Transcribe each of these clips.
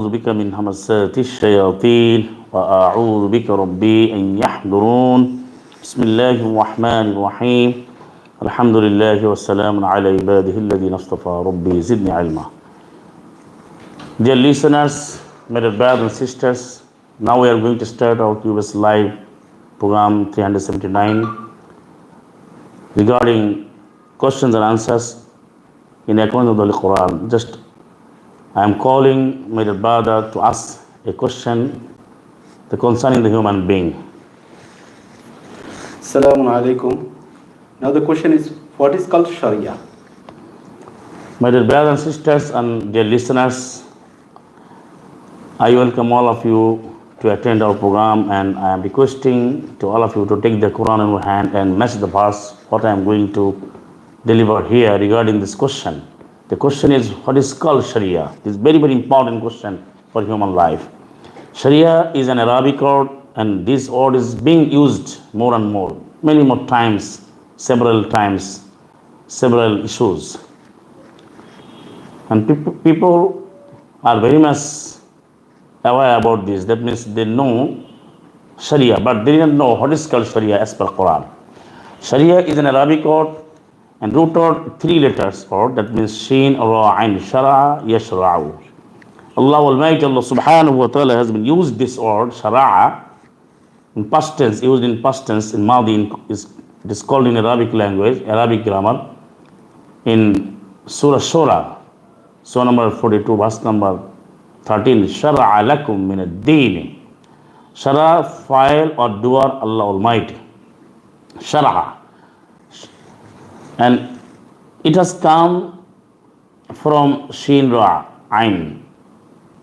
أعوذ بك من همسات الشياطين وأعوذ بك ربي أن يحضرون بسم الله الرحمن الرحيم الحمد لله والسلام على عباده الذين اصطفى ربي زدني علما. Dear listeners, my dear brothers and sisters, now we are going to start our QBSLIVE program 379 regarding questions and answers in accordance with the Quran. Just I am calling my dear brother to ask a question concerning the human being. Assalamu alaikum. Now the question is, what is called Sharia? My dear brothers and sisters and dear listeners, I welcome all of you to attend our program, and I am requesting to all of you to take the Quran in your hand and match the verse what I am going to deliver here regarding this question. The question is, what is called Sharia? This is very, very important question for human life. Sharia is an Arabic word, and this word is being used more and more, many more times, several issues. And people are very much aware about this. That means they know Sharia, but they don't know what is called Sharia as per Quran. Sharia is an Arabic word and root word, three letters word, that means Sheen, Ra, Ain, Shara'a, Yashra'u. Allah Almighty, Allah subhanahu wa ta'ala has been used this word, Shara'a, in past tense, used in past tense, in Madi, it is called in Arabic language, Arabic grammar, in Surah Shura, Surah number 42, verse number 13, Shara'a lakum min ad-deen. Shara, file or doer, Allah Almighty. Shara'a. And it has come from Sheen Ra, Ain.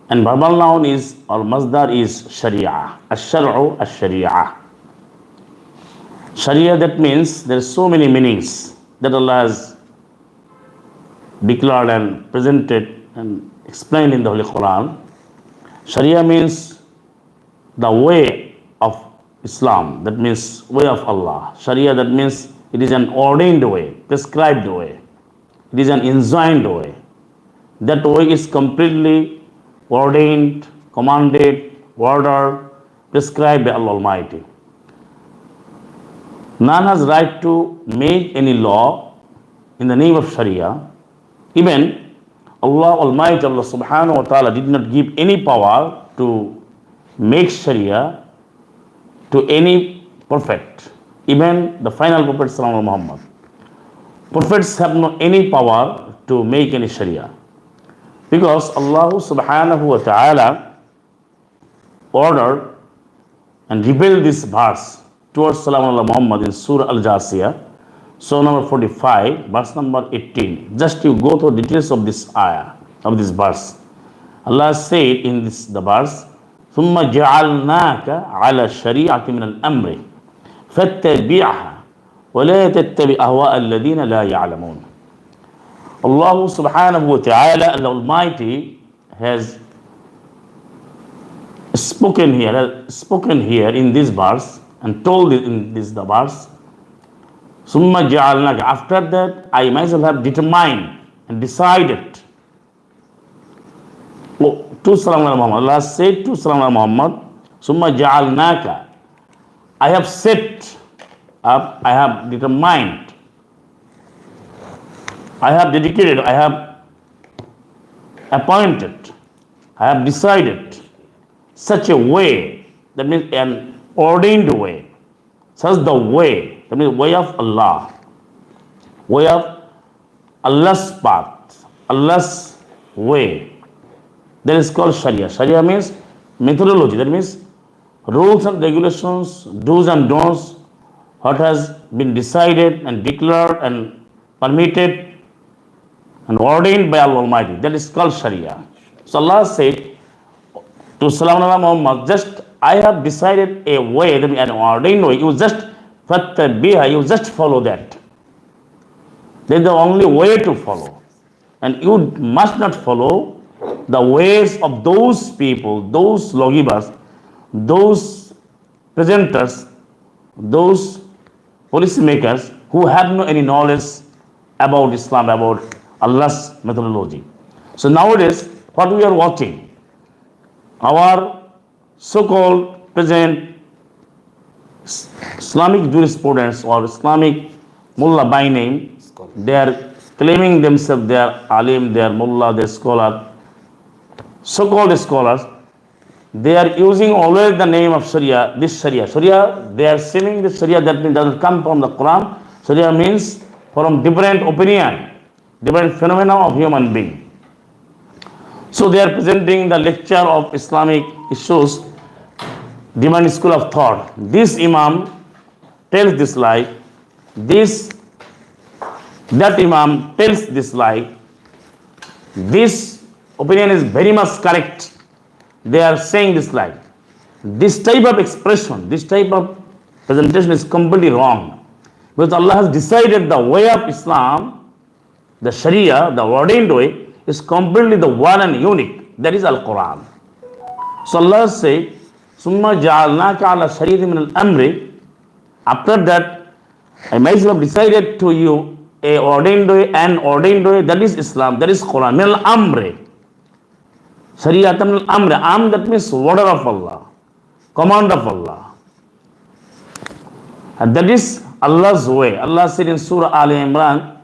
And verbal noun is, or masdar is Sharia. Ash-shar'u, ash-sharia. Sharia, that means there are so many meanings that Allah has declared and presented and explained in the Holy Quran. Sharia means the way of Islam, that means way of Allah. Sharia, that means it is an ordained way, prescribed way. It is an enjoined way. That way is completely ordained, commanded, ordered, prescribed by Allah Almighty. None has right to make any law in the name of Sharia. Even Allah Almighty, Allah subhanahu wa ta'ala did not give any power to make Sharia to any prophet. Even the final Prophet Sallallahu Muhammad. Prophets have no any power to make any Sharia. Because Allah subhanahu wa ta'ala ordered and revealed this verse towards Sallallahu Muhammad in Surah Al-Jasiyah, Surah number 45, verse number 18. Just you go through details of this ayah, of this verse. Allah said in this the verse, ثُمَّ جَعَلْنَاكَ عَلَى الشَّرِيعَةِ مِنَ الْأَمْرِ فَاتَّبِعْهَا وَلَا تَتَّبِعْ أَهْوَاءَ الَّذِينَ لَا يَعْلَمُونَ. Allah subhanahu wa ta'ala, Allah Almighty, has spoken here in this verse and told in this the verse, Summa ja'alnaka. After that, I myself have determined and decided. To Sallallahu Muhammad, Allah said to Sallallahu Muhammad, Summa ja'alnaka. I have set up, I have determined, I have dedicated, I have appointed, I have decided such a way, that means an ordained way, such the way, that means way of Allah, way of Allah's path, Allah's way. That is called Sharia. Sharia means methodology, that means rules and regulations, do's and don'ts, what has been decided and declared and permitted and ordained by Allah Almighty. That is called Sharia. So Allah said to Sallallahu Muhammad, just I have decided a way, that means an ordained way. You just fattabiha, you just follow that. That is the only way to follow. And you must not follow the ways of those people, those lawgivers, those presenters, those policymakers who have no any knowledge about Islam, about Allah's methodology. So nowadays, what we are watching, Our so-called present Islamic jurisprudence or Islamic mullah by name, they are claiming themselves they are alim, they are mullah, they are scholar, so-called scholars. They are using always the name of Sharia, this Sharia. Sharia, they are saying this Sharia that means doesn't come from the Quran. Sharia means from different opinion, different phenomena of human being. So they are presenting the lecture of Islamic issues, different school of thought. This Imam tells this lie, this that Imam tells this lie. This opinion is very much correct. They are saying this lie. This type of expression, this type of presentation is completely wrong. Because Allah has decided the way of Islam, the Sharia, the ordained way, is completely the one and unique. That is Al-Quran. So Allah says, Summa ja'alnaka ala shari'atin min al-amri. After that, I myself decided to you a ordained way, an ordained way, that is Islam, that is Quran, min al-amri. Shari'at min al-amri. Am, that means order of Allah, command of Allah. And that is Allah's way. Allah said in Surah Al Imran,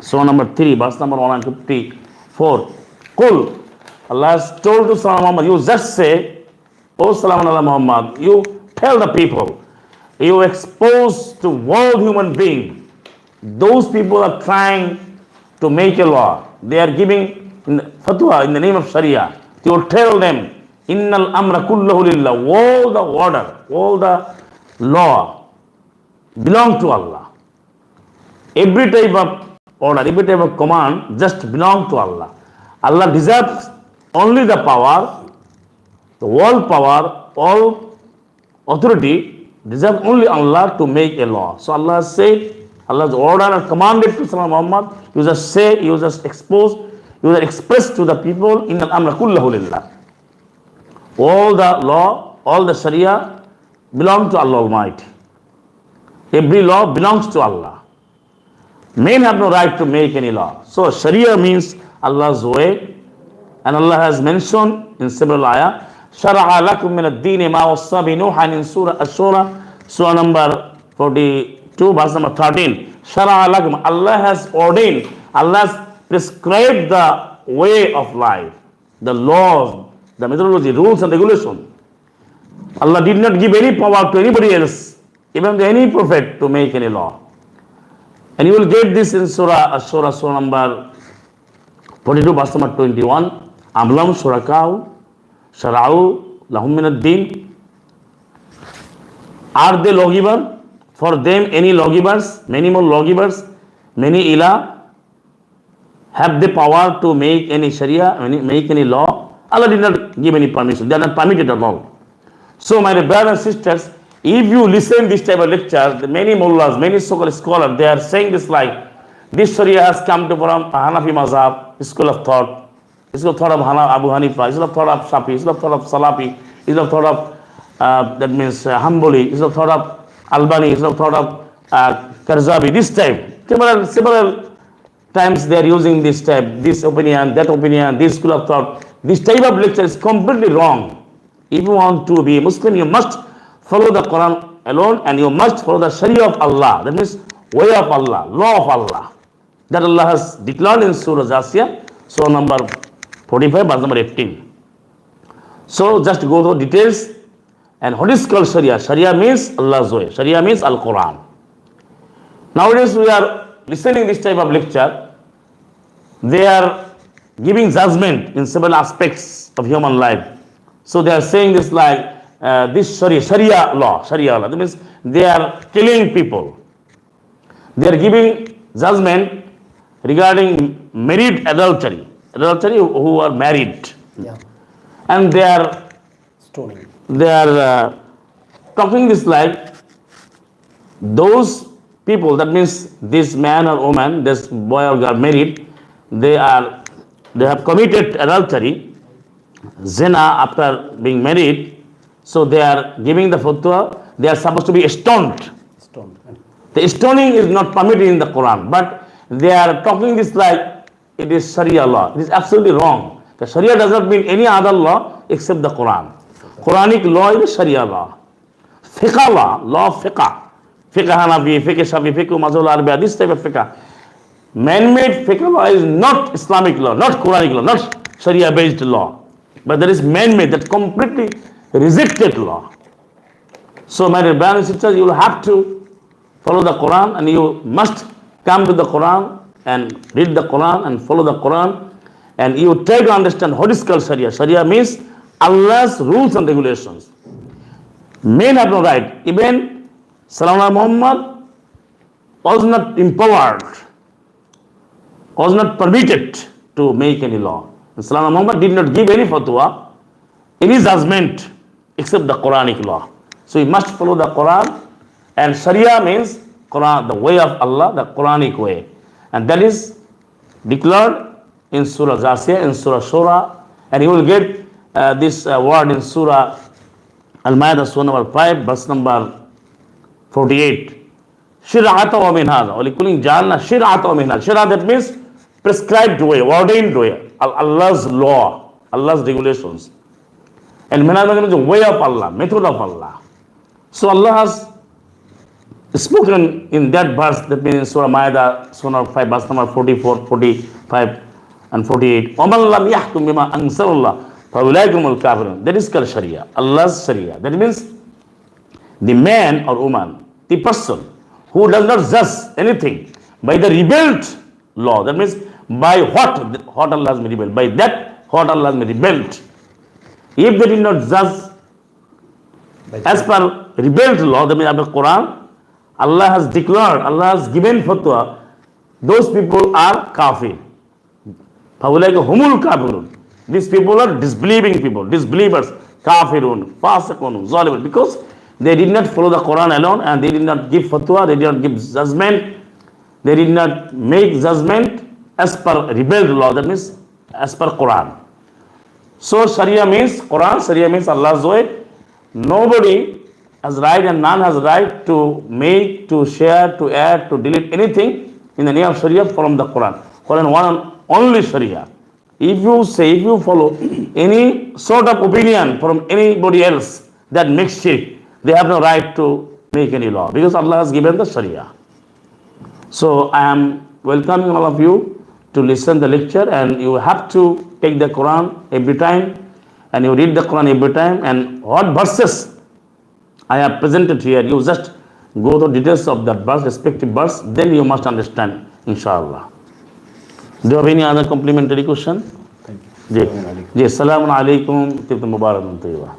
Surah number 3, verse number 154, Qul, Allah has told to Salam Muhammad, you just say, O Salam Allah Muhammad, you tell the people, you expose to world human being, those people are trying to make a law. They are giving fatwa in the name of Sharia. You tell them, Innal amra kullahu lillah, all the order, all the law belong to Allah. Every type of order, every type of command just belong to Allah. Allah deserves only the power, the world power, all authority deserves only Allah to make a law. So Allah said, Allah's order and commanded to Salam Muhammad, you just say, you just expose, you just express to the people, Innal amra kullahu lillah. All the law, all the Sharia belong to Allah Almighty. Every law belongs to Allah. Men have no right to make any law. So Sharia means Allah's way. And Allah has mentioned in several ayah, Shara'a lakum min ad-dini ma wassa bi Nuhan in Surah Ash-Shura, Surah number 42, verse number 13. Shara'a lakum, Allah has ordained, Allah has prescribed the way of life, the laws, the methodology, rules and regulations. Allah did not give any power to anybody else, even to any prophet, to make any law. And you will get this in Surah Ash-Shura, Surah number 42, verse number 21. Amlam shurakau shara'u lahum min ad-din. Are they lawgiver? For them any lawgivers, many more lawgivers, many ilah? Have they power to make any sharia, make any law? Allah did not give any permission. They are not permitted at all. So my brothers and sisters, if you listen this type of lecture, many mullahs, many so-called scholars, they are saying this like, this sharia has come to from Hanafi mazhab, school of thought, school of thought of Abu Hanifa, school of thought of Shafi, school of thought of Salafi, school of thought of, that means Hanbali, school of thought of Albani, school of thought of Karzabi, this type. Several times they are using this type, this opinion, that opinion, this school of thought. This type of lecture is completely wrong. If you want to be a Muslim, you must follow the Quran alone and you must follow the Sharia of Allah. That means way of Allah, law of Allah. That Allah has declared in Surah Jasiyah, Surah number 45, verse number 18. So just go through details. And what is called Sharia? Sharia means Allah's way. Sharia means Al-Quran. Nowadays we are listening this type of lecture. They are giving judgment in several aspects of human life. So they are saying this like, this Sharia law. That means they are killing people. They are giving judgment regarding married adultery who are married. Yeah. And they are Stoning. Talking this like, those people, that means this man or woman, this boy or girl married, they have committed adultery, zina after being married. So they are giving the fatwa, they are supposed to be stoned. Stoned. The stoning is not permitted in the Quran, but they are talking this like it is Sharia law. It is absolutely wrong. The Sharia does not mean any other law except the Quran. Quranic law is Sharia law. Fiqh law of fiqh. Fiqh Hanafi, fiqh Shafi, fiqh Mazhab al-Arabiya, this type of fiqh. Man-made fiqh law is not Islamic law, not Quranic law, not Sharia-based law. But there is man-made, that completely rejected law. So my dear brothers and sisters, you will have to follow the Quran, and you must come to the Quran and read the Quran and follow the Quran, and you try to understand what is called Sharia. Sharia means Allah's rules and regulations. Men have no right. Even Sayyidina Muhammad was not empowered, was not permitted to make any law. Sayyidina Muhammad did not give any fatwa, any judgment except the Quranic law. So you must follow the Quran, and Sharia means Quran, the way of Allah, the Quranic way. And that is declared in Surah Jasiyah, in Surah Shura, and you will get this word in Surah Al-Ma'idah, Surah number 5, verse number 48. Shir'ata wa minhaja. Wa likulin ja'alna shir'ata wa minhaja. Shir'at, that means prescribed way, ordained way. Allah's law, Allah's regulations. And minhaja means the way of Allah, method of Allah. So Allah has spoken in that verse, that means in Surah Ma'idah, Surah number 5, verse number 44, 45, and 48. وَمَنْ لَمْ يَحْكُمْ بِمَا أَنزَلَ اللَّهُ فَأُولَٰئِكَ هُمُ الْكَافِرُونَ. That is called Sharia, Allah's Sharia. That means the man or woman, the person who does not judge anything by the revealed law, that means by what Allah has revealed, by that what Allah has revealed. If they did not judge as per revealed law, that means of the Quran, Allah has declared, Allah has given fatwa, those people are kafir. فَأُولَٰئِكَ هُمُ الْكَافِرُونَ. These people are disbelieving people, disbelievers, kafirun, fasiqun, zalimun, because they did not follow the Quran alone, and they did not give fatwa, they did not give judgment, they did not make judgment as per revealed law, that means as per Quran. So Sharia means Quran, Sharia means Allah's way. Nobody has right and none has right to make, to share, to add, to delete anything in the name of Sharia from the Quran. Quran one and only Sharia. If you follow any sort of opinion from anybody else that makes shirk, they have no right to make any law, because Allah has given the Sharia. So I am welcoming all of you to listen the lecture, and you have to take the Quran every time, and you read the Quran every time, and what verses I have presented here, you just go to details of that verse, respective verse, then you must understand, inshallah. Do you have any other complimentary question? Thank you. Ji, Assalamu alaikum, Mubarak.